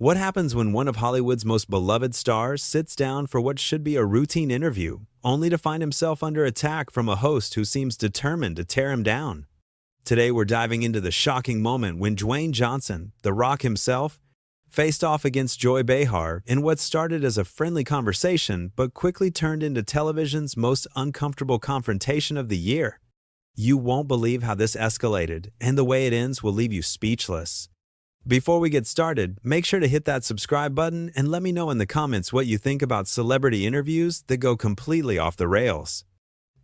What happens when one of Hollywood's most beloved stars sits down for what should be a routine interview, only to find himself under attack from a host who seems determined to tear him down? Today we're diving into the shocking moment when Dwayne Johnson, The Rock himself, faced off against Joy Behar in what started as a friendly conversation but quickly turned into television's most uncomfortable confrontation of the year. You won't believe how this escalated, and the way it ends will leave you speechless. Before we get started, make sure to hit that subscribe button and let me know in the comments what you think about celebrity interviews that go completely off the rails.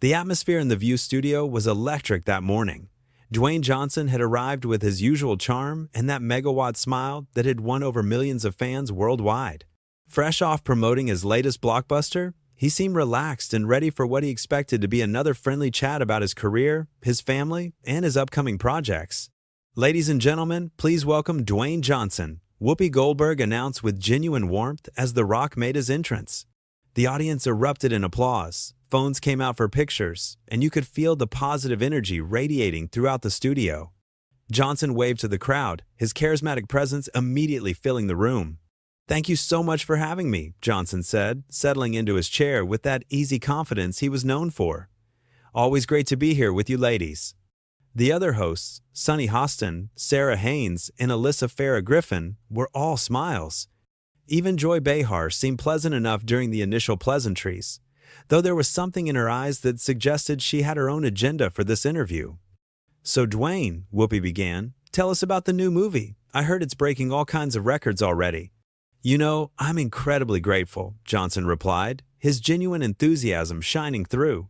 The atmosphere in the View studio was electric that morning. Dwayne Johnson had arrived with his usual charm and that megawatt smile that had won over millions of fans worldwide. Fresh off promoting his latest blockbuster, he seemed relaxed and ready for what he expected to be another friendly chat about his career, his family, and his upcoming projects. Ladies and gentlemen, please welcome Dwayne Johnson, Whoopi Goldberg announced with genuine warmth as The Rock made his entrance. The audience erupted in applause, phones came out for pictures, and you could feel the positive energy radiating throughout the studio. Johnson waved to the crowd, his charismatic presence immediately filling the room. "Thank you so much for having me," Johnson said, settling into his chair with that easy confidence he was known for. "Always great to be here with you ladies." The other hosts, Sunny Hostin, Sarah Haynes, and Alyssa Farah Griffin, were all smiles. Even Joy Behar seemed pleasant enough during the initial pleasantries, though there was something in her eyes that suggested she had her own agenda for this interview. "So Dwayne," Whoopi began, "tell us about the new movie. I heard it's breaking all kinds of records already." "You know, I'm incredibly grateful," Johnson replied, his genuine enthusiasm shining through.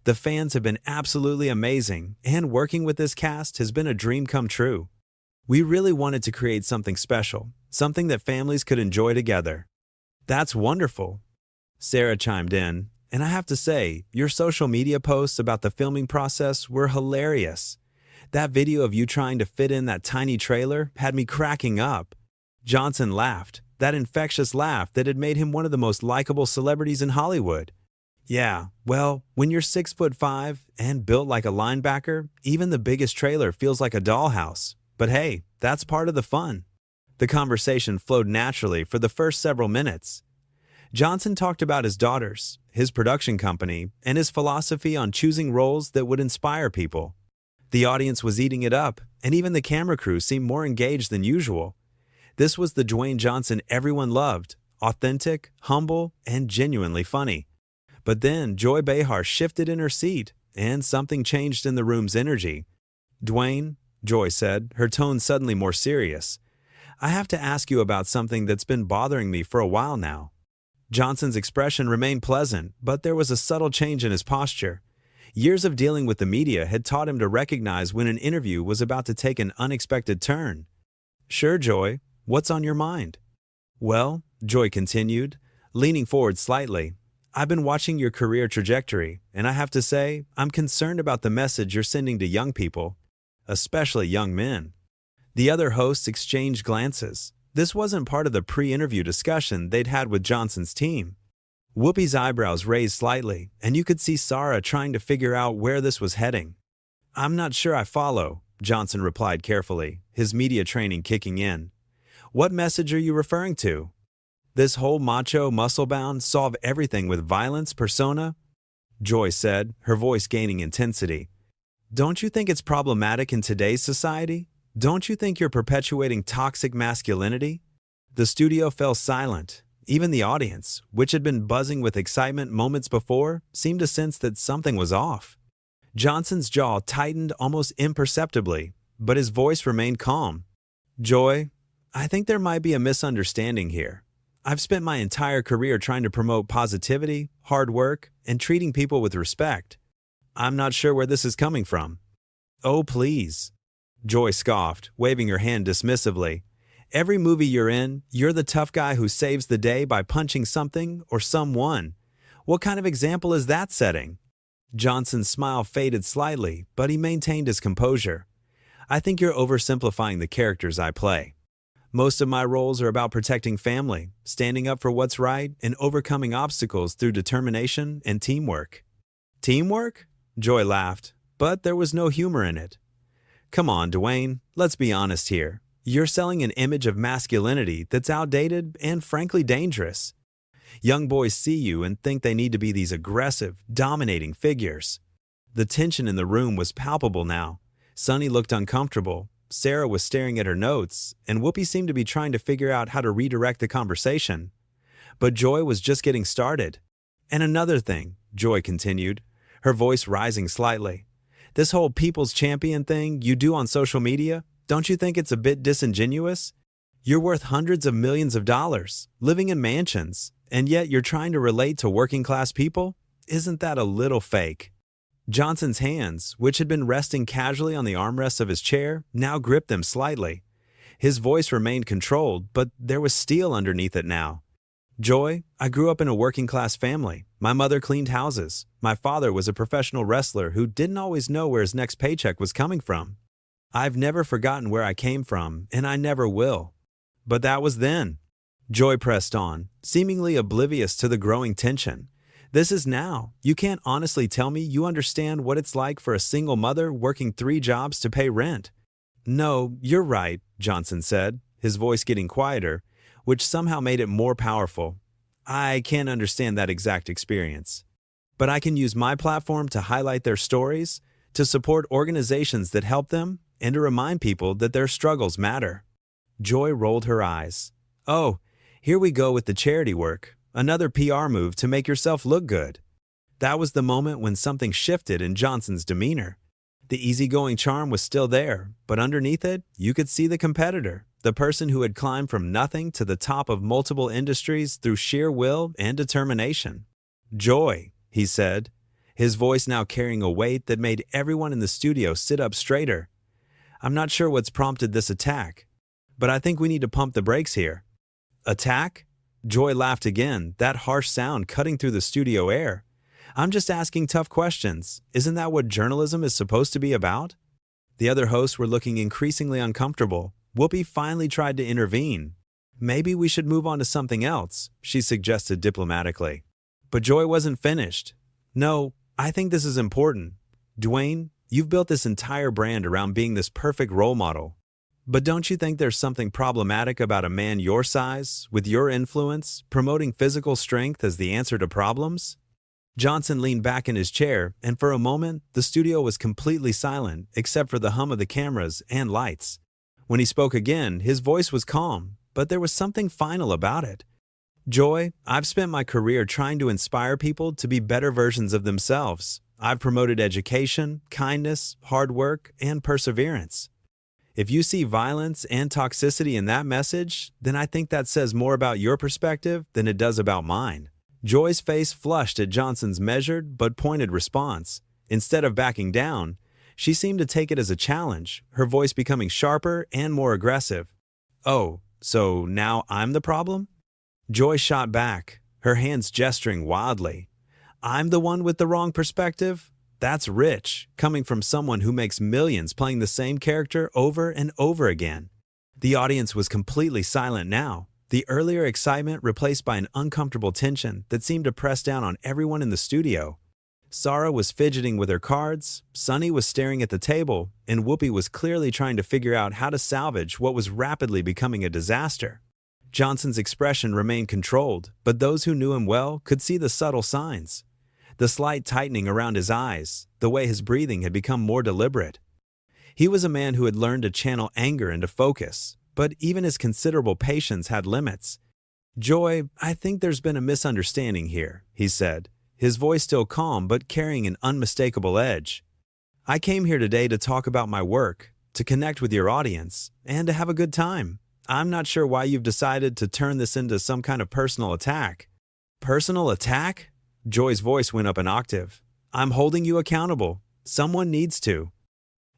"The fans have been absolutely amazing, and working with this cast has been a dream come true. We really wanted to create something special, something that families could enjoy together." "That's wonderful," Sarah chimed in, "and I have to say, your social media posts about the filming process were hilarious. That video of you trying to fit in that tiny trailer had me cracking up." Johnson laughed, that infectious laugh that had made him one of the most likable celebrities in Hollywood. "Yeah, well, when you're 6'5" and built like a linebacker, even the biggest trailer feels like a dollhouse. But hey, that's part of the fun." The conversation flowed naturally for the first several minutes. Johnson talked about his daughters, his production company, and his philosophy on choosing roles that would inspire people. The audience was eating it up, and even the camera crew seemed more engaged than usual. This was the Dwayne Johnson everyone loved, authentic, humble, and genuinely funny. But then Joy Behar shifted in her seat, and something changed in the room's energy. "Dwayne," Joy said, her tone suddenly more serious, "I have to ask you about something that's been bothering me for a while now." Johnson's expression remained pleasant, but there was a subtle change in his posture. Years of dealing with the media had taught him to recognize when an interview was about to take an unexpected turn. "Sure, Joy, what's on your mind?" "Well," Joy continued, leaning forward slightly, "I've been watching your career trajectory, and I have to say, I'm concerned about the message you're sending to young people, especially young men." The other hosts exchanged glances. This wasn't part of the pre-interview discussion they'd had with Johnson's team. Whoopi's eyebrows raised slightly, and you could see Sarah trying to figure out where this was heading. "I'm not sure I follow," Johnson replied carefully, his media training kicking in. "What message are you referring to? This whole macho, muscle-bound, solve everything with violence persona?" Joy said, her voice gaining intensity. "Don't you think it's problematic in today's society? Don't you think you're perpetuating toxic masculinity?" The studio fell silent. Even the audience, which had been buzzing with excitement moments before, seemed to sense that something was off. Johnson's jaw tightened almost imperceptibly, but his voice remained calm. "Joy, I think there might be a misunderstanding here. I've spent my entire career trying to promote positivity, hard work, and treating people with respect. I'm not sure where this is coming from." "Oh, please," Joy scoffed, waving her hand dismissively. "Every movie you're in, you're the tough guy who saves the day by punching something or someone. What kind of example is that setting?" Johnson's smile faded slightly, but he maintained his composure. "I think you're oversimplifying the characters I play. Most of my roles are about protecting family, standing up for what's right, and overcoming obstacles through determination and teamwork." "Teamwork?" Joy laughed, but there was no humor in it. "Come on, Dwayne, let's be honest here. You're selling an image of masculinity that's outdated and frankly dangerous. Young boys see you and think they need to be these aggressive, dominating figures. The tension in the room was palpable now. Sunny looked uncomfortable, Sarah was staring at her notes, and Whoopi seemed to be trying to figure out how to redirect the conversation. But Joy was just getting started. And another thing, Joy continued, her voice rising slightly. This whole people's champion thing you do on social media, don't you think it's a bit disingenuous? You're worth hundreds of millions of dollars, living in mansions, and yet you're trying to relate to working class people? Isn't that a little fake? Johnson's hands, which had been resting casually on the armrests of his chair, now gripped them slightly. His voice remained controlled, but there was steel underneath it now. Joy, I grew up in a working-class family. My mother cleaned houses. My father was a professional wrestler who didn't always know where his next paycheck was coming from. I've never forgotten where I came from, and I never will. But that was then. Joy pressed on, seemingly oblivious to the growing tension. This is now. You can't honestly tell me you understand what it's like for a single mother working 3 jobs to pay rent. No, you're right, Johnson said, his voice getting quieter, which somehow made it more powerful. I can't understand that exact experience. But I can use my platform to highlight their stories, to support organizations that help them, and to remind people that their struggles matter. Joy rolled her eyes. Oh, here we go with the charity work. Another PR move to make yourself look good. That was the moment when something shifted in Johnson's demeanor. The easygoing charm was still there, but underneath it, you could see the competitor, the person who had climbed from nothing to the top of multiple industries through sheer will and determination. Joy, he said, his voice now carrying a weight that made everyone in the studio sit up straighter. I'm not sure what's prompted this attack, but I think we need to pump the brakes here. Attack? Joy laughed again, that harsh sound cutting through the studio air. I'm just asking tough questions. Isn't that what journalism is supposed to be about? The other hosts were looking increasingly uncomfortable. Whoopi finally tried to intervene. Maybe we should move on to something else, she suggested diplomatically. But Joy wasn't finished. No, I think this is important. Dwayne, you've built this entire brand around being this perfect role model. But don't you think there's something problematic about a man your size, with your influence, promoting physical strength as the answer to problems? Johnson leaned back in his chair, and for a moment, the studio was completely silent, except for the hum of the cameras and lights. When he spoke again, his voice was calm, but there was something final about it. Joy, I've spent my career trying to inspire people to be better versions of themselves. I've promoted education, kindness, hard work, and perseverance. If you see violence and toxicity in that message, then I think that says more about your perspective than it does about mine. Joy's face flushed at Johnson's measured but pointed response. Instead of backing down, she seemed to take it as a challenge, her voice becoming sharper and more aggressive. Oh, so now I'm the problem? Joy shot back, her hands gesturing wildly. I'm the one with the wrong perspective? That's rich, coming from someone who makes millions playing the same character over and over again. The audience was completely silent now, the earlier excitement replaced by an uncomfortable tension that seemed to press down on everyone in the studio. Sarah was fidgeting with her cards, Sunny was staring at the table, and Whoopi was clearly trying to figure out how to salvage what was rapidly becoming a disaster. Johnson's expression remained controlled, but those who knew him well could see the subtle signs. The slight tightening around his eyes, the way his breathing had become more deliberate. He was a man who had learned to channel anger into focus, but even his considerable patience had limits. Joy, I think there's been a misunderstanding here, he said, his voice still calm but carrying an unmistakable edge. I came here today to talk about my work, to connect with your audience, and to have a good time. I'm not sure why you've decided to turn this into some kind of personal attack. Personal attack? Joy's voice went up an octave. I'm holding you accountable. Someone needs to.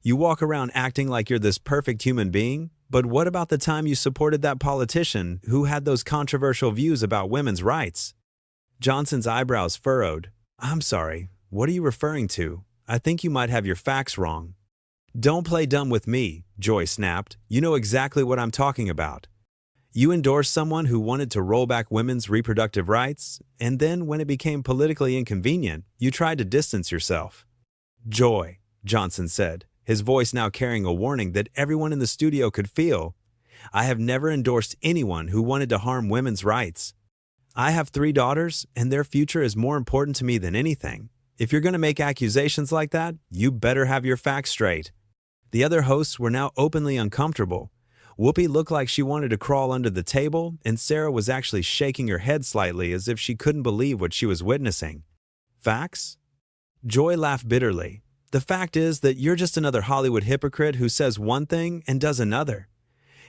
You walk around acting like you're this perfect human being, but what about the time you supported that politician who had those controversial views about women's rights? Johnson's eyebrows furrowed. I'm sorry, what are you referring to? I think you might have your facts wrong. Don't play dumb with me, Joy snapped. You know exactly what I'm talking about. You endorsed someone who wanted to roll back women's reproductive rights, and then when it became politically inconvenient, you tried to distance yourself. Joy, Johnson said, his voice now carrying a warning that everyone in the studio could feel. I have never endorsed anyone who wanted to harm women's rights. I have 3 daughters, and their future is more important to me than anything. If you're going to make accusations like that, you better have your facts straight." The other hosts were now openly uncomfortable. Whoopi looked like she wanted to crawl under the table, and Sarah was actually shaking her head slightly as if she couldn't believe what she was witnessing. "Facts?" Joy laughed bitterly. "The fact is that you're just another Hollywood hypocrite who says one thing and does another.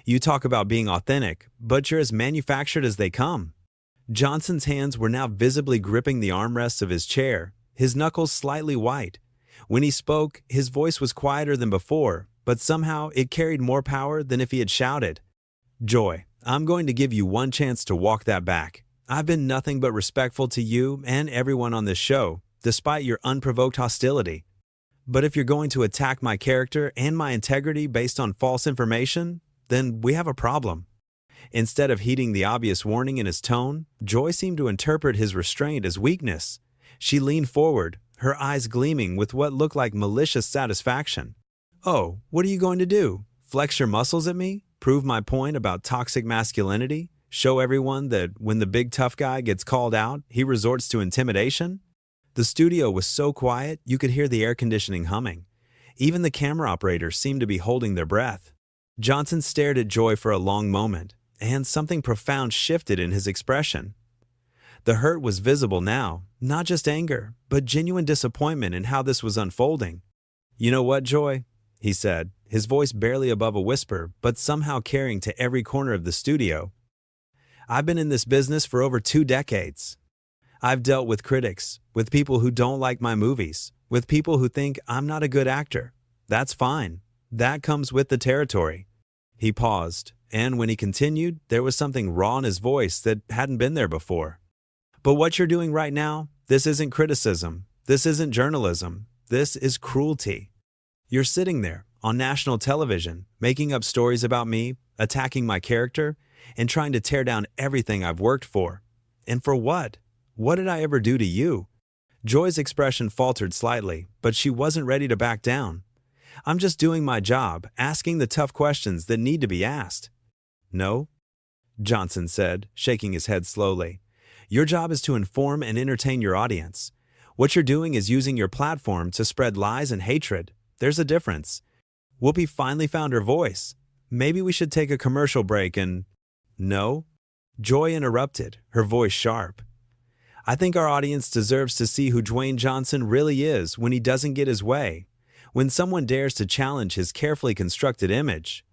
You talk about being authentic, but you're as manufactured as they come." Johnson's hands were now visibly gripping the armrests of his chair, his knuckles slightly white. When he spoke, his voice was quieter than before, but somehow it carried more power than if he had shouted. "Joy, I'm going to give you one chance to walk that back. I've been nothing but respectful to you and everyone on this show, despite your unprovoked hostility. But if you're going to attack my character and my integrity based on false information, then we have a problem." Instead of heeding the obvious warning in his tone, Joy seemed to interpret his restraint as weakness. She leaned forward, her eyes gleaming with what looked like malicious satisfaction. "Oh, what are you going to do? Flex your muscles at me? Prove my point about toxic masculinity? Show everyone that when the big tough guy gets called out, he resorts to intimidation?" The studio was so quiet you could hear the air conditioning humming. Even the camera operators seemed to be holding their breath. Johnson stared at Joy for a long moment, and something profound shifted in his expression. The hurt was visible now, not just anger, but genuine disappointment in how this was unfolding. "You know what, Joy?" he said, his voice barely above a whisper, but somehow carrying to every corner of the studio. "I've been in this business for over 2 decades. I've dealt with critics, with people who don't like my movies, with people who think I'm not a good actor. That's fine. That comes with the territory." He paused, and when he continued, there was something raw in his voice that hadn't been there before. "But what you're doing right now, this isn't criticism. This isn't journalism. This is cruelty. You're sitting there, on national television, making up stories about me, attacking my character, and trying to tear down everything I've worked for. And for what? What did I ever do to you?" Joy's expression faltered slightly, but she wasn't ready to back down. "I'm just doing my job, asking the tough questions that need to be asked." "No," Johnson said, shaking his head slowly. "Your job is to inform and entertain your audience. What you're doing is using your platform to spread lies and hatred. There's a difference." Whoopi finally found her voice. "Maybe we should take a commercial break and—" "No," Joy interrupted, her voice sharp. "I think our audience deserves to see who Dwayne Johnson really is when he doesn't get his way, when someone dares to challenge his carefully constructed image."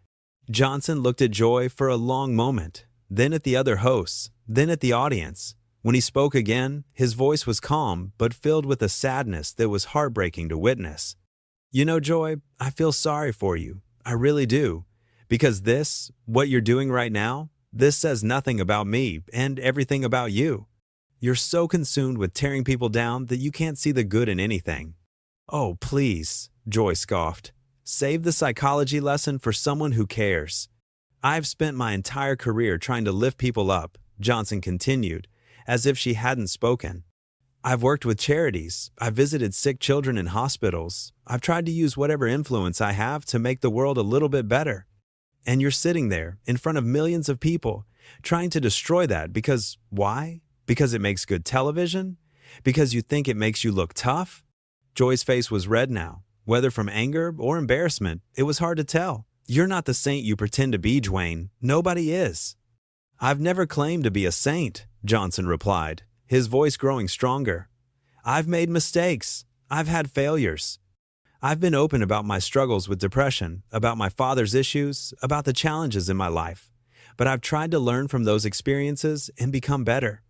Johnson looked at Joy for a long moment, then at the other hosts, then at the audience. When he spoke again, his voice was calm but filled with a sadness that was heartbreaking to witness. "You know, Joy, I feel sorry for you. I really do. Because this, what you're doing right now, this says nothing about me and everything about you. You're so consumed with tearing people down that you can't see the good in anything." "Oh, please," Joy scoffed. "Save the psychology lesson for someone who cares." "I've spent my entire career trying to lift people up," Johnson continued, as if she hadn't spoken. "I've worked with charities, I've visited sick children in hospitals, I've tried to use whatever influence I have to make the world a little bit better. And you're sitting there, in front of millions of people, trying to destroy that because, why? Because it makes good television? Because you think it makes you look tough?" Joy's face was red now. Whether from anger or embarrassment, it was hard to tell. "You're not the saint you pretend to be, Dwayne. Nobody is." "I've never claimed to be a saint," Johnson replied, his voice growing stronger. "I've made mistakes. I've had failures. I've been open about my struggles with depression, about my father's issues, about the challenges in my life. But I've tried to learn from those experiences and become better."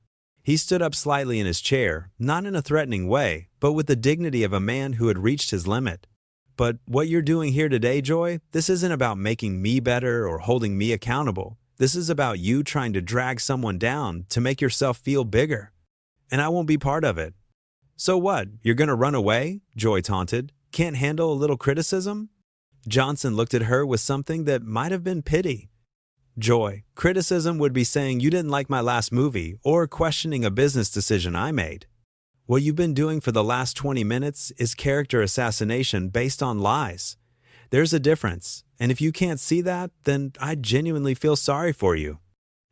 He stood up slightly in his chair, not in a threatening way, but with the dignity of a man who had reached his limit. "But what you're doing here today, Joy, this isn't about making me better or holding me accountable. This is about you trying to drag someone down to make yourself feel bigger. And I won't be part of it." "So what, you're gonna run away?" Joy taunted. "Can't handle a little criticism?" Johnson looked at her with something that might have been pity. "Joy, criticism would be saying you didn't like my last movie or questioning a business decision I made. What you've been doing for the last 20 minutes is character assassination based on lies. There's a difference, and if you can't see that, then I genuinely feel sorry for you."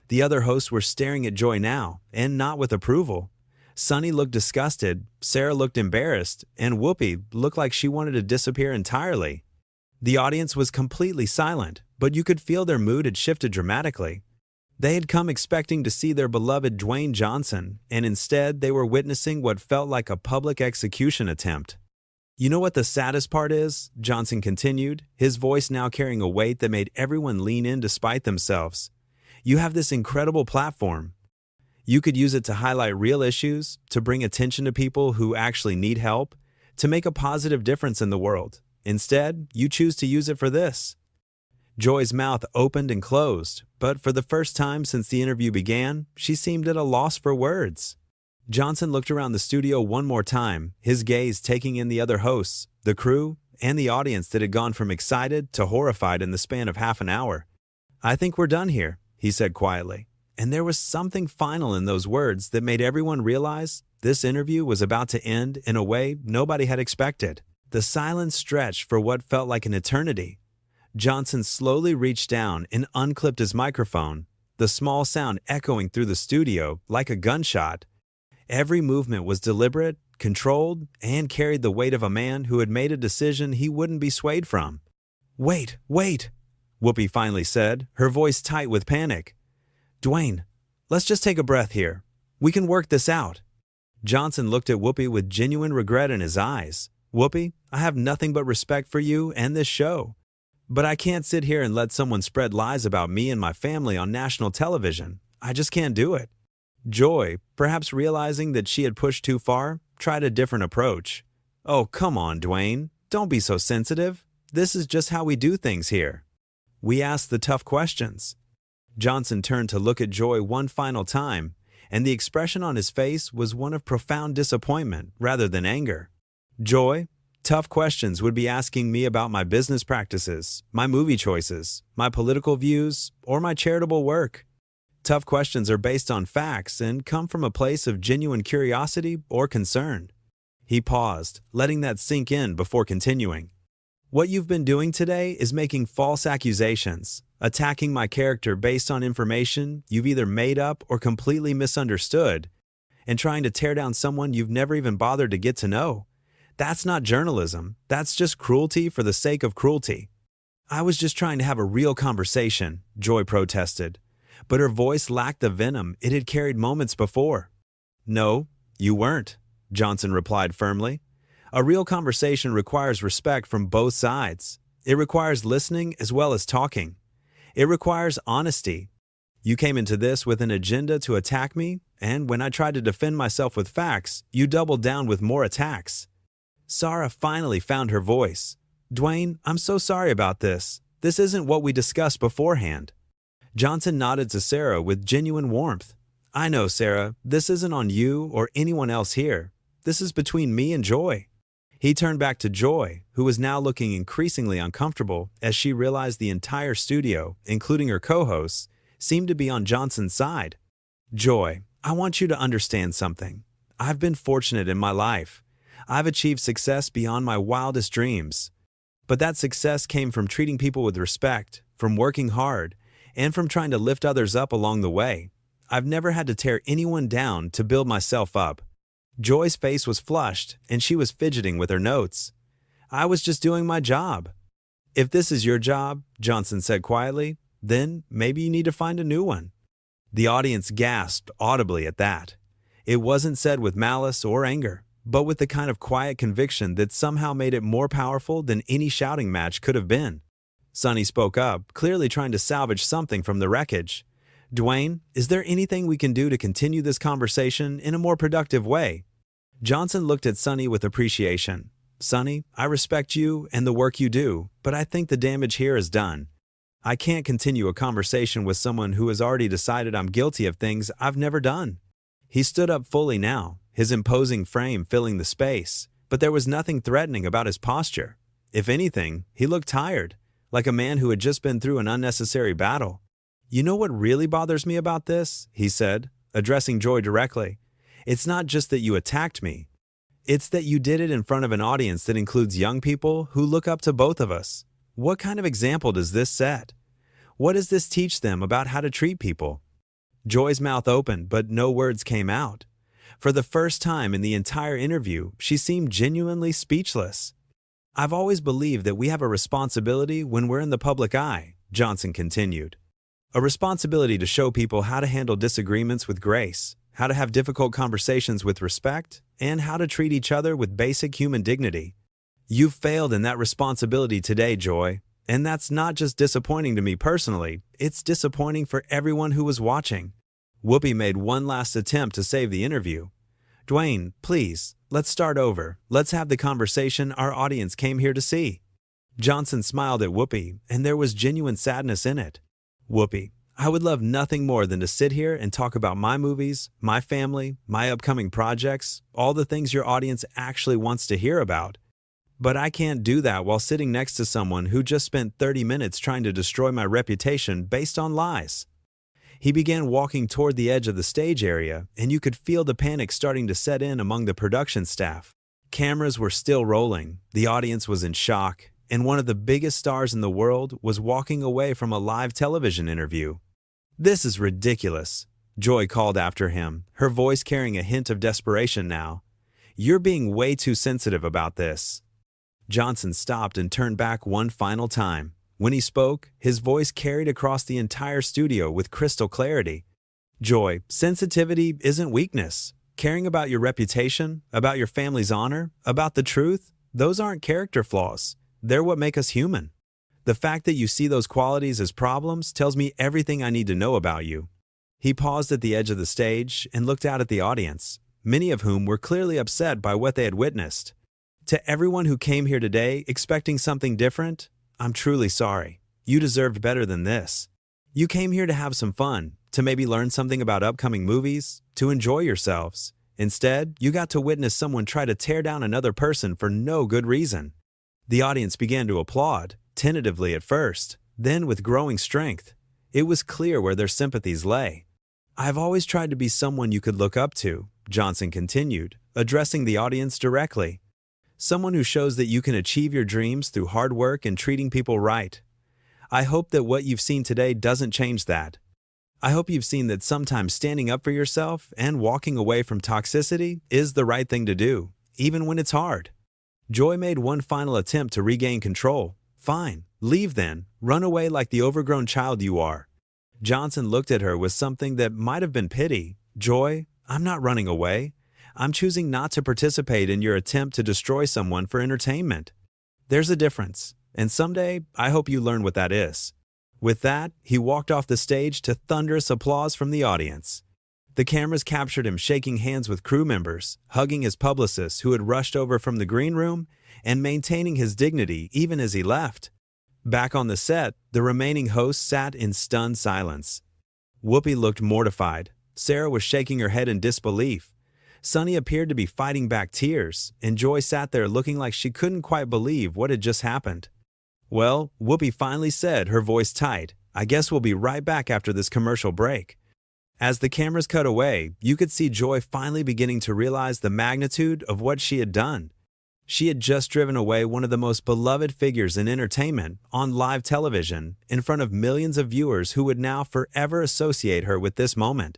The other hosts were staring at Joy now, and not with approval. Sunny looked disgusted, Sarah looked embarrassed, and Whoopi looked like she wanted to disappear entirely. The audience was completely silent, but you could feel their mood had shifted dramatically. They had come expecting to see their beloved Dwayne Johnson, and instead they were witnessing what felt like a public execution attempt. "You know what the saddest part is?" Johnson continued, his voice now carrying a weight that made everyone lean in despite themselves. "You have this incredible platform. You could use it to highlight real issues, to bring attention to people who actually need help, to make a positive difference in the world. Instead, you choose to use it for this." Joy's mouth opened and closed, but for the first time since the interview began, she seemed at a loss for words. Johnson looked around the studio one more time, his gaze taking in the other hosts, the crew, and the audience that had gone from excited to horrified in the span of half an hour. "I think we're done here," he said quietly, and there was something final in those words that made everyone realize this interview was about to end in a way nobody had expected. The silence stretched for what felt like an eternity. Johnson slowly reached down and unclipped his microphone, the small sound echoing through the studio like a gunshot. Every movement was deliberate, controlled, and carried the weight of a man who had made a decision he wouldn't be swayed from. "Wait, wait," Whoopi finally said, her voice tight with panic. "Dwayne, let's just take a breath here. We can work this out." Johnson looked at Whoopi with genuine regret in his eyes. "Whoopi, I have nothing but respect for you and this show. But I can't sit here and let someone spread lies about me and my family on national television. I just can't do it." Joy, perhaps realizing that she had pushed too far, tried a different approach. "Oh, come on, Dwayne. Don't be so sensitive. This is just how we do things here. We ask the tough questions." Johnson turned to look at Joy one final time, and the expression on his face was one of profound disappointment rather than anger. "Joy, tough questions would be asking me about my business practices, my movie choices, my political views, or my charitable work. Tough questions are based on facts and come from a place of genuine curiosity or concern." He paused, letting that sink in before continuing. "What you've been doing today is making false accusations, attacking my character based on information you've either made up or completely misunderstood, and trying to tear down someone you've never even bothered to get to know. That's not journalism. That's just cruelty for the sake of cruelty." "I was just trying to have a real conversation," Joy protested, but her voice lacked the venom it had carried moments before. "No, you weren't," Johnson replied firmly. "A real conversation requires respect from both sides. It requires listening as well as talking. It requires honesty. You came into this with an agenda to attack me, and when I tried to defend myself with facts, you doubled down with more attacks." Sarah finally found her voice. "Dwayne, I'm so sorry about this. This isn't what we discussed beforehand." Johnson nodded to Sarah with genuine warmth. "I know, Sarah, this isn't on you or anyone else here. This is between me and Joy." He turned back to Joy, who was now looking increasingly uncomfortable as she realized the entire studio, including her co-hosts, seemed to be on Johnson's side. "Joy, I want you to understand something. I've been fortunate in my life. I've achieved success beyond my wildest dreams. But that success came from treating people with respect, from working hard, and from trying to lift others up along the way. I've never had to tear anyone down to build myself up." Joy's face was flushed, and she was fidgeting with her notes. "I was just doing my job." "If this is your job," Johnson said quietly, "then maybe you need to find a new one." The audience gasped audibly at that. It wasn't said with malice or anger, but with the kind of quiet conviction that somehow made it more powerful than any shouting match could have been. Sunny spoke up, clearly trying to salvage something from the wreckage. "Dwayne, is there anything we can do to continue this conversation in a more productive way?" Johnson looked at Sunny with appreciation. "Sunny, I respect you and the work you do, but I think the damage here is done. I can't continue a conversation with someone who has already decided I'm guilty of things I've never done." He stood up fully now, his imposing frame filling the space, but there was nothing threatening about his posture. If anything, he looked tired, like a man who had just been through an unnecessary battle. "You know what really bothers me about this?" he said, addressing Joy directly. "It's not just that you attacked me. It's that you did it in front of an audience that includes young people who look up to both of us. What kind of example does this set? What does this teach them about how to treat people? Joy's mouth opened, but no words came out. For the first time in the entire interview, she seemed genuinely speechless. I've always believed that we have a responsibility when we're in the public eye, Johnson continued. A responsibility to show people how to handle disagreements with grace, how to have difficult conversations with respect, and how to treat each other with basic human dignity. You've failed in that responsibility today, Joy, and that's not just disappointing to me personally, it's disappointing for everyone who was watching. Whoopi made one last attempt to save the interview. Dwayne, please, let's start over. Let's have the conversation our audience came here to see. Johnson smiled at Whoopi, and there was genuine sadness in it. Whoopi, I would love nothing more than to sit here and talk about my movies, my family, my upcoming projects, all the things your audience actually wants to hear about. But I can't do that while sitting next to someone who just spent 30 minutes trying to destroy my reputation based on lies. He began walking toward the edge of the stage area, and you could feel the panic starting to set in among the production staff. Cameras were still rolling, the audience was in shock, and one of the biggest stars in the world was walking away from a live television interview. This is ridiculous, Joy called after him, her voice carrying a hint of desperation now. You're being way too sensitive about this. Johnson stopped and turned back one final time. When he spoke, his voice carried across the entire studio with crystal clarity. Joy, sensitivity isn't weakness. Caring about your reputation, about your family's honor, about the truth, those aren't character flaws. They're what make us human. The fact that you see those qualities as problems tells me everything I need to know about you. He paused at the edge of the stage and looked out at the audience, many of whom were clearly upset by what they had witnessed. To everyone who came here today expecting something different, I'm truly sorry. You deserved better than this. You came here to have some fun, to maybe learn something about upcoming movies, to enjoy yourselves. Instead, you got to witness someone try to tear down another person for no good reason. The audience began to applaud, tentatively at first, then with growing strength. It was clear where their sympathies lay. I've always tried to be someone you could look up to, Johnson continued, addressing the audience directly. Someone who shows that you can achieve your dreams through hard work and treating people right. I hope that what you've seen today doesn't change that. I hope you've seen that sometimes standing up for yourself and walking away from toxicity is the right thing to do, even when it's hard. Joy made one final attempt to regain control. Fine, leave then. Run away like the overgrown child you are. Johnson looked at her with something that might have been pity. Joy, I'm not running away. I'm choosing not to participate in your attempt to destroy someone for entertainment. There's a difference, and someday I hope you learn what that is. With that, he walked off the stage to thunderous applause from the audience. The cameras captured him shaking hands with crew members, hugging his publicists who had rushed over from the green room, and maintaining his dignity even as he left. Back on the set, the remaining hosts sat in stunned silence. Whoopi looked mortified. Sarah was shaking her head in disbelief. Sunny appeared to be fighting back tears, and Joy sat there looking like she couldn't quite believe what had just happened. Well, Whoopi finally said, her voice tight, I guess we'll be right back after this commercial break. As the cameras cut away, you could see Joy finally beginning to realize the magnitude of what she had done. She had just driven away one of the most beloved figures in entertainment on live television in front of millions of viewers who would now forever associate her with this moment.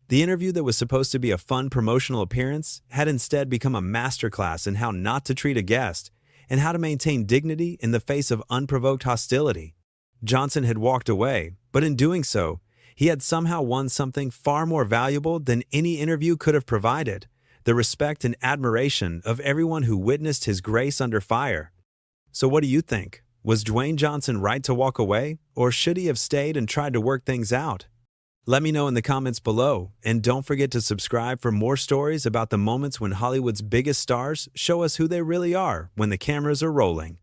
The interview that was supposed to be a fun promotional appearance had instead become a masterclass in how not to treat a guest and how to maintain dignity in the face of unprovoked hostility. Johnson had walked away, but in doing so, he had somehow won something far more valuable than any interview could have provided: the respect and admiration of everyone who witnessed his grace under fire. So what do you think? Was Dwayne Johnson right to walk away, or should he have stayed and tried to work things out? Let me know in the comments below, and don't forget to subscribe for more stories about the moments when Hollywood's biggest stars show us who they really are when the cameras are rolling.